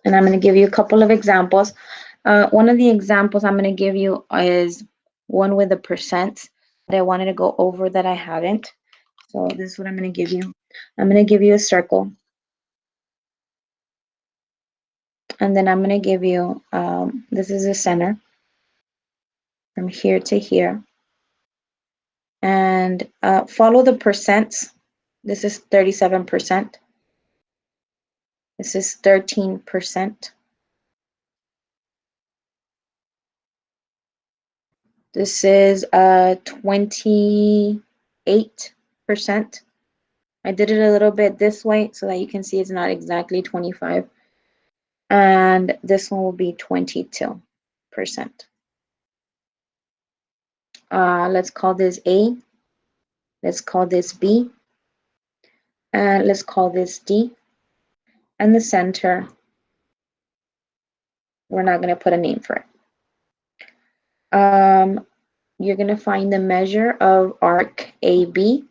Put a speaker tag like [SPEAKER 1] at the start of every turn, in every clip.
[SPEAKER 1] And I'm going to give you a couple of examples. One of the examples I'm going to give you is one with the percents that I wanted to go over that I haven't. So this is what I'm going to give you. I'm going to give you a circle. And then I'm going to give you, this is the center from here to here. And follow the percents. This is 37%. This is 13%. This is 28%. I did it a little bit this way so that you can see it's not exactly 25. And this one will be 22%. Let's call this A. Let's call this B. And let's call this D. And the center, we're not going to put a name for it. You're going to find the measure of arc AB,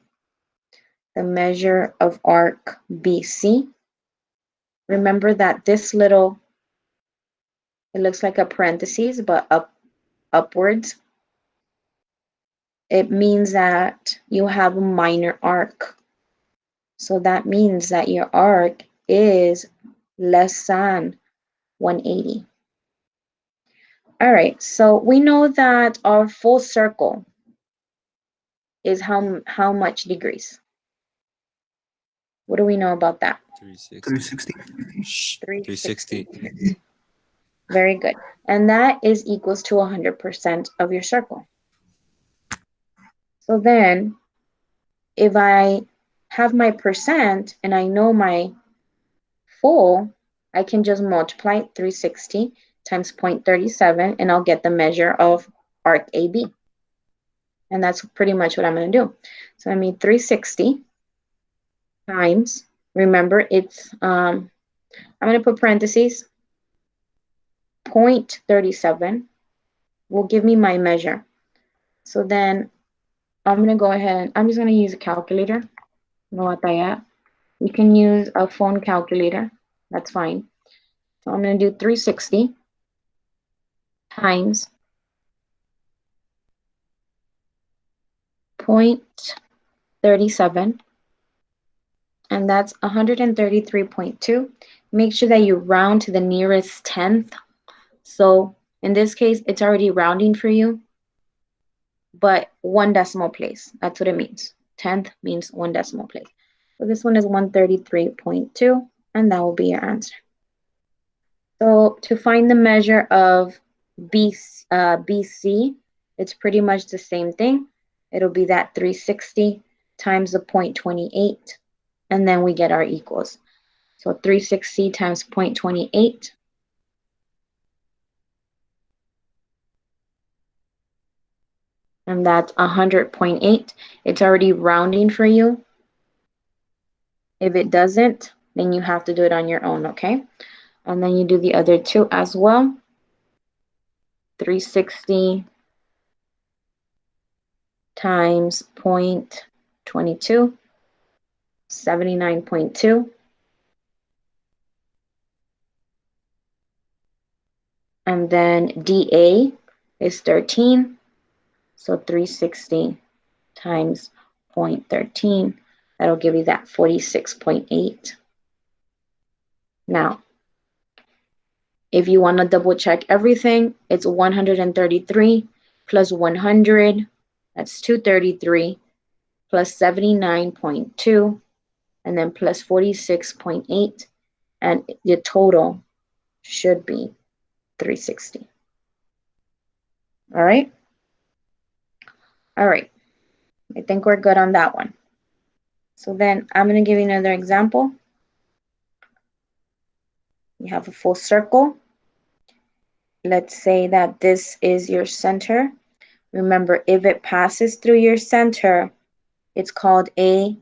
[SPEAKER 1] the measure of arc BC. Remember that this little, it looks like a parentheses, but upwards. It means that you have a minor arc. So that means that your arc is less than 180. All right, so we know that our full circle is how much degrees? What do we know about that?
[SPEAKER 2] 360.
[SPEAKER 1] 360.
[SPEAKER 2] 360.
[SPEAKER 1] Very good. And that is equals to 100% of your circle. So then if I have my percent and I know my full, I can just multiply 360 times 0.37 and I'll get the measure of arc AB. And that's pretty much what I'm going to do. So I mean 360 times, remember it's, I'm going to put parentheses, 0.37 will give me my measure. So then I'm going to go ahead, I'm just going to use a calculator. No batalla. You can use a phone calculator, that's fine. So I'm going to do 360 times 0.37, and that's 133.2. Make sure that you round to the nearest tenth. So in this case, it's already rounding for you, but 1 decimal place. That's what it means. Tenth means 1 decimal place. So this one is 133.2, and that will be your answer. So to find the measure of BC, it's pretty much the same thing. It'll be that 360 times the 0.28, and then we get our equals. So 360 times 0.28. And that's 100.8. It's already rounding for you. If it doesn't, then you have to do it on your own, okay? And then you do the other two as well. 360 times 0.22, 79.2. And then DA is 13. So 360 times 0.13, that'll give you that 46.8. Now, if you want to double check everything, it's 133 plus 100, that's 233, plus 79.2, and then plus 46.8, and the total should be 360. All right? All right. I think we're good on that one. So then I'm going to give you another example. You have a full circle. Let's say that this is your center. Remember, if it passes through your center, it's called a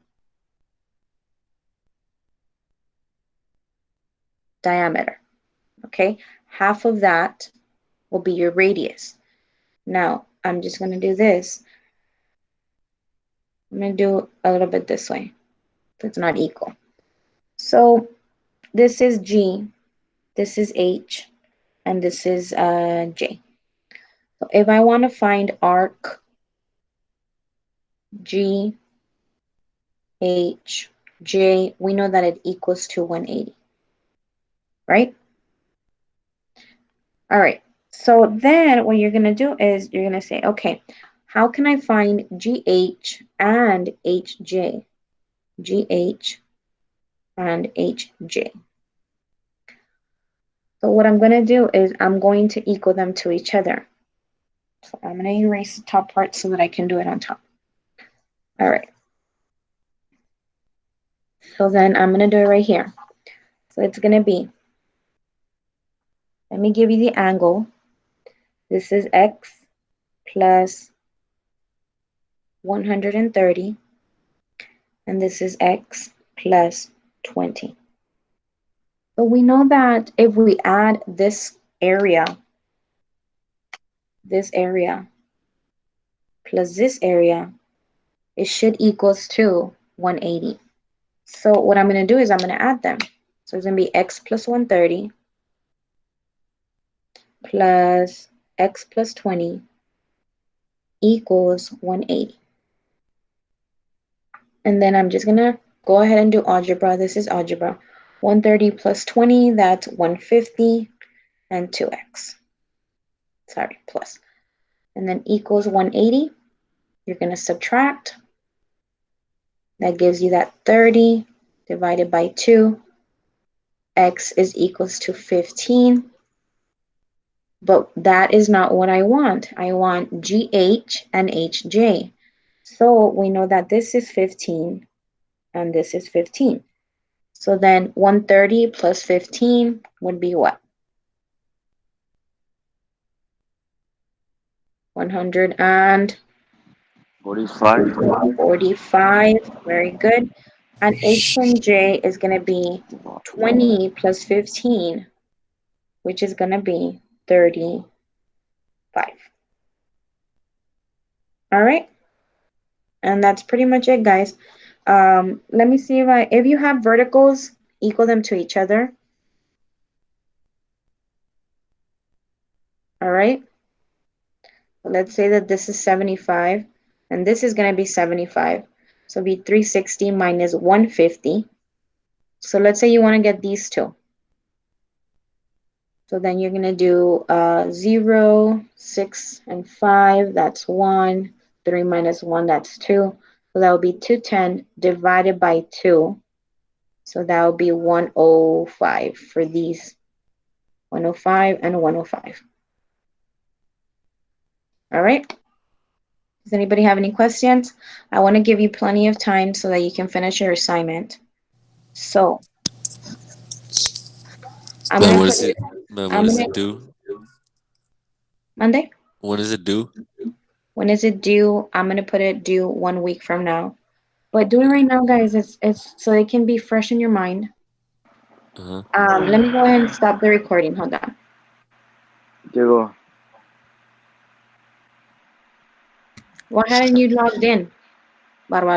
[SPEAKER 1] diameter. Okay, half of that will be your radius. Now, I'm just going to do this. I'm going to do a little bit this way, so it's not equal. So this is G, this is H, and this is J. So if I want to find arc G, H, J, we know that it equals to 180, right? All right, so then what you're going to do is you're going to say, okay, how can I find GH and HJ? GH and HJ. So what I'm going to do is I'm going to equal them to each other. So I'm going to erase the top part so that I can do it on top. All right. So then I'm going to do it right here. So it's going to be, let me give you the angle. This is X plus 130. And this is X plus 20. So we know that if we add this area plus this area, it should equals to 180. So what I'm going to do is I'm going to add them. So it's going to be X plus 130 plus X plus 20 equals 180. And then I'm just going to go ahead and do algebra. This is algebra. 130 plus 20, that's 150 and 2x. Sorry, plus. And then equals 180. You're going to subtract. That gives you that 30 divided by 2. X is equals to 15. But that is not what I want. I want GH and HJ. So we know that this is 15 and this is 15. So then 130 plus 15 would be what? 145. Very good. And H and J is going to be 20 plus 15, which is going to be 35. All right. And that's pretty much it, guys. Let me see if you have verticals, equal them to each other. All right. Let's say that this is 75 and this is going to be 75. So it'll be 360 minus 150. So let's say you want to get these two. So then you're going to do 0, 6, and 5. That's 1. 3 minus 1, that's 2. So that will be 210 divided by 2. So that will be 105 for these. 105 and 105. All right. Does anybody have any questions? I want to give you plenty of time so that you can finish your assignment. So I'm
[SPEAKER 2] Man,
[SPEAKER 1] going
[SPEAKER 2] what
[SPEAKER 1] to
[SPEAKER 2] is it? Man, what does it do?
[SPEAKER 1] Monday?
[SPEAKER 2] What does it do?
[SPEAKER 1] When is it due? I'm going to put it due 1 week from now. But do it right now, guys. It's so it can be fresh in your mind.
[SPEAKER 2] Uh-huh.
[SPEAKER 1] Let me go ahead and stop the recording. Hold on.
[SPEAKER 3] Llegó.
[SPEAKER 1] Why hadn't you logged in, Barbaro?